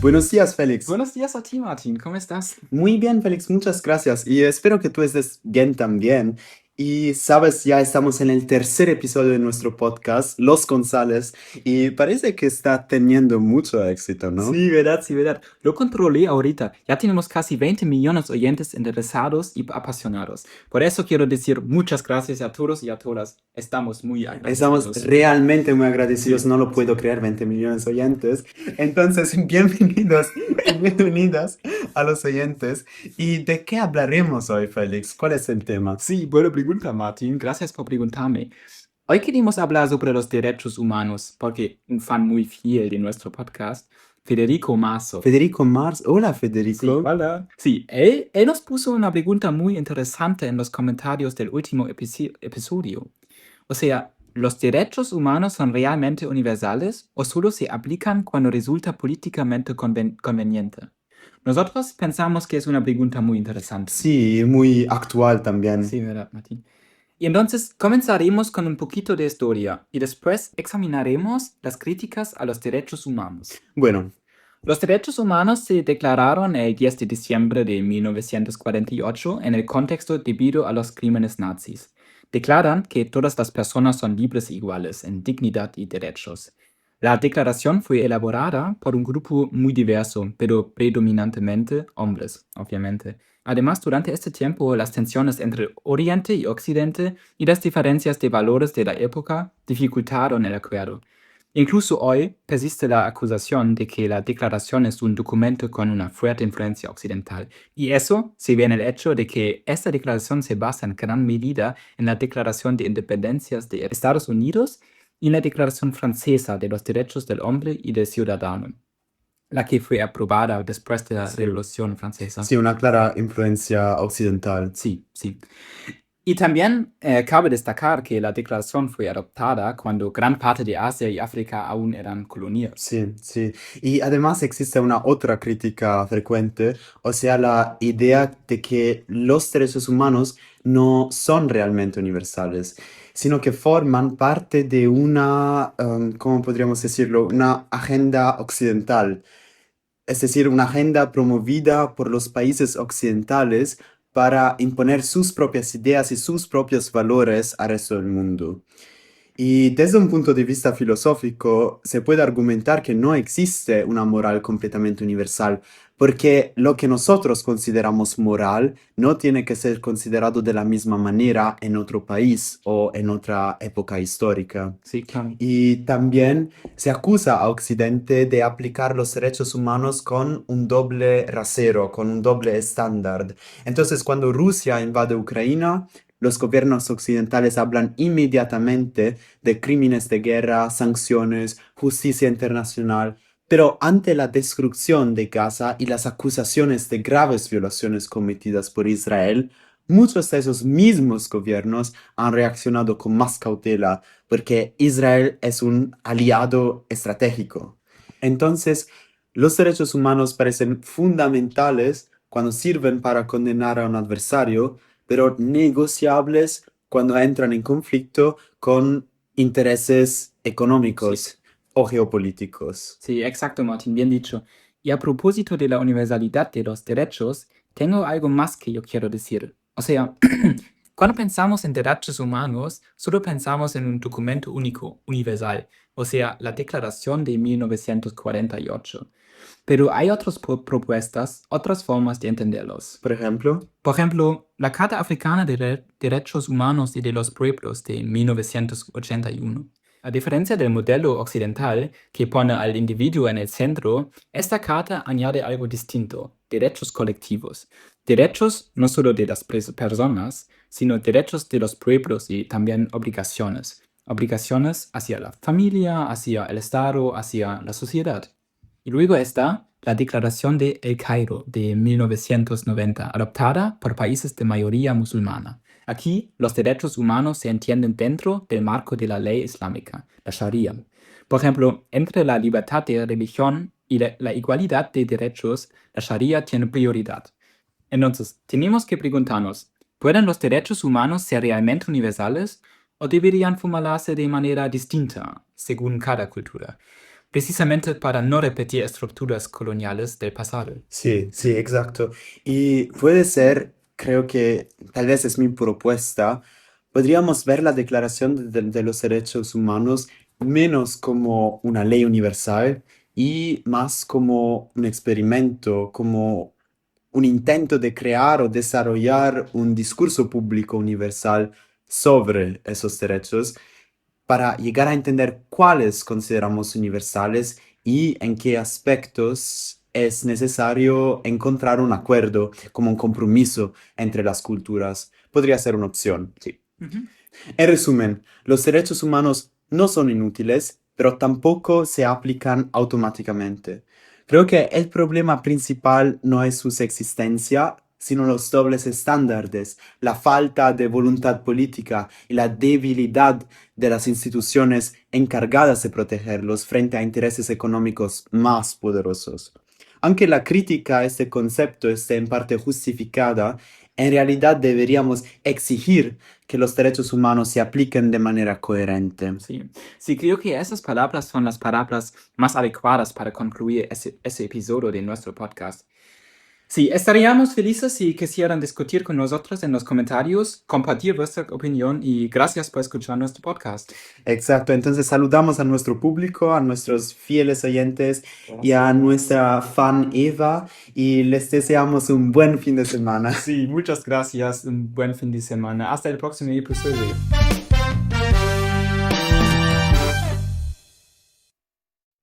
Buenos días, Félix. Buenos días a ti, Martín. ¿Cómo estás? Muy bien, Félix, muchas gracias. Y espero que tú estés bien también. Y sabes, ya estamos en el tercer episodio de nuestro podcast, Los González, y parece que está teniendo mucho éxito, ¿no? Sí, verdad, sí, verdad. Lo controlé ahorita. Ya tenemos casi 20 millones de oyentes interesados y apasionados. Por eso quiero decir muchas gracias a todos y a todas. Estamos muy Estamos agradecidos. realmente muy agradecidos, Sí. no lo puedo creer, 20 millones de oyentes. Entonces, bienvenidos y bienvenidas a los oyentes. ¿Y de qué hablaremos hoy, Félix? ¿Cuál es el tema? Sí, buena pregunta, Martín. Gracias por preguntarme. Hoy queremos hablar sobre los derechos humanos, porque un fan muy fiel de nuestro podcast, Federico Mazo. Federico Mars. Hola, Sí, Federico. hola. Sí, él nos puso una pregunta muy interesante en los comentarios del último episodio. O sea, ¿los derechos humanos son realmente universales o solo se aplican cuando resulta políticamente conveniente? Nosotros pensamos que es una pregunta muy interesante. Sí, muy actual también. Sí, ¿verdad, Martín? Y entonces comenzaremos con un poquito de historia y después examinaremos las críticas a los derechos humanos. Bueno, Los derechos humanos se declararon el 10 de diciembre de 1948 en el contexto debido a los crímenes nazis. Declaran que todas las personas son libres e iguales en dignidad y derechos. La declaración fue elaborada por un grupo muy diverso, pero predominantemente hombres, obviamente. Además, durante este tiempo, las tensiones entre Oriente y Occidente y las diferencias de valores de la época dificultaron el acuerdo. Incluso hoy persiste la acusación de que la declaración es un documento con una fuerte influencia occidental. Y eso se ve en el hecho de que esta declaración se basa en gran medida en la Declaración de Independencias de Estados Unidos y en la Declaración Francesa de los Derechos del Hombre y del Ciudadano, la que fue aprobada después de la Sí. Revolución Francesa. sí, una clara influencia occidental. Sí, sí. Y también cabe destacar que la declaración fue adoptada cuando gran parte de Asia y África aún eran colonias. Sí, sí. Y además existe una otra crítica frecuente, o sea, la idea de que los derechos humanos no son realmente universales, sino que forman parte de una, ¿cómo podríamos decirlo? Una agenda occidental. Es decir, una agenda promovida por los países occidentales para imponer sus propias ideas y sus propios valores al resto del mundo. Y desde un punto de vista filosófico, se puede argumentar que no existe una moral completamente universal, porque lo que nosotros consideramos moral no tiene que ser considerado de la misma manera en otro país o en otra época histórica. Sí, claro. Y también se acusa a Occidente de aplicar los derechos humanos con un doble rasero, con un doble estándar. Entonces, cuando Rusia invade Ucrania, los gobiernos occidentales hablan inmediatamente de crímenes de guerra, sanciones, justicia internacional. Pero ante la destrucción de Gaza y las acusaciones de graves violaciones cometidas por Israel, muchos de esos mismos gobiernos han reaccionado con más cautela porque Israel es un aliado estratégico. Entonces, los derechos humanos parecen fundamentales cuando sirven para condenar a un adversario, pero negociables cuando entran en conflicto con intereses económicos o geopolíticos. Sí, exacto, Martín, bien dicho. Y a propósito de la universalidad de los derechos, tengo algo más que yo quiero decir. O sea, cuando pensamos en derechos humanos, solo pensamos en un documento único, universal, o sea, la Declaración de 1948. Pero hay otras propuestas, otras formas de entenderlos. Por ejemplo, La Carta Africana de Derechos Humanos y de los Pueblos de 1981. A diferencia del modelo occidental, que pone al individuo en el centro, esta carta añade algo distinto: derechos colectivos. Derechos no solo de las personas, sino derechos de los pueblos y también obligaciones. Obligaciones hacia la familia, hacia el Estado, hacia la sociedad. Y luego está la Declaración de El Cairo de 1990, adoptada por países de mayoría musulmana. Aquí, los derechos humanos se entienden dentro del marco de la ley islámica, la Sharia. Por ejemplo, entre la libertad de religión y la igualdad de derechos, la Sharia tiene prioridad. Entonces, tenemos que preguntarnos, ¿pueden los derechos humanos ser realmente universales o deberían formularse de manera distinta según cada cultura? precisamente para no repetir estructuras coloniales del pasado. Sí, sí, exacto. Y puede ser, creo que tal vez es mi propuesta, podríamos ver la Declaración de los Derechos Humanos menos como una ley universal y más como un experimento, como un intento de crear o desarrollar un discurso público universal sobre esos derechos para llegar a entender cuáles consideramos universales y en qué aspectos es necesario encontrar un acuerdo, como un compromiso entre las culturas. Podría ser una opción, sí. Ujú. En resumen, los derechos humanos no son inútiles, pero tampoco se aplican automáticamente. Creo que el problema principal no es su existencia, sino los dobles estándares, la falta de voluntad política y la debilidad de las instituciones encargadas de protegerlos frente a intereses económicos más poderosos. Aunque la crítica a este concepto esté en parte justificada, en realidad deberíamos exigir que los derechos humanos se apliquen de manera coherente. Sí, sí, creo que esas palabras son las palabras más adecuadas para concluir ese episodio de nuestro podcast. Sí, estaríamos felices si quisieran discutir con nosotros en los comentarios, compartir vuestra opinión y gracias por escuchar nuestro podcast. Exacto, entonces saludamos a nuestro público, a nuestros fieles oyentes y a nuestra fan Eva y les deseamos un buen fin de semana. Sí, muchas gracias, un buen fin de semana. Hasta el próximo episodio.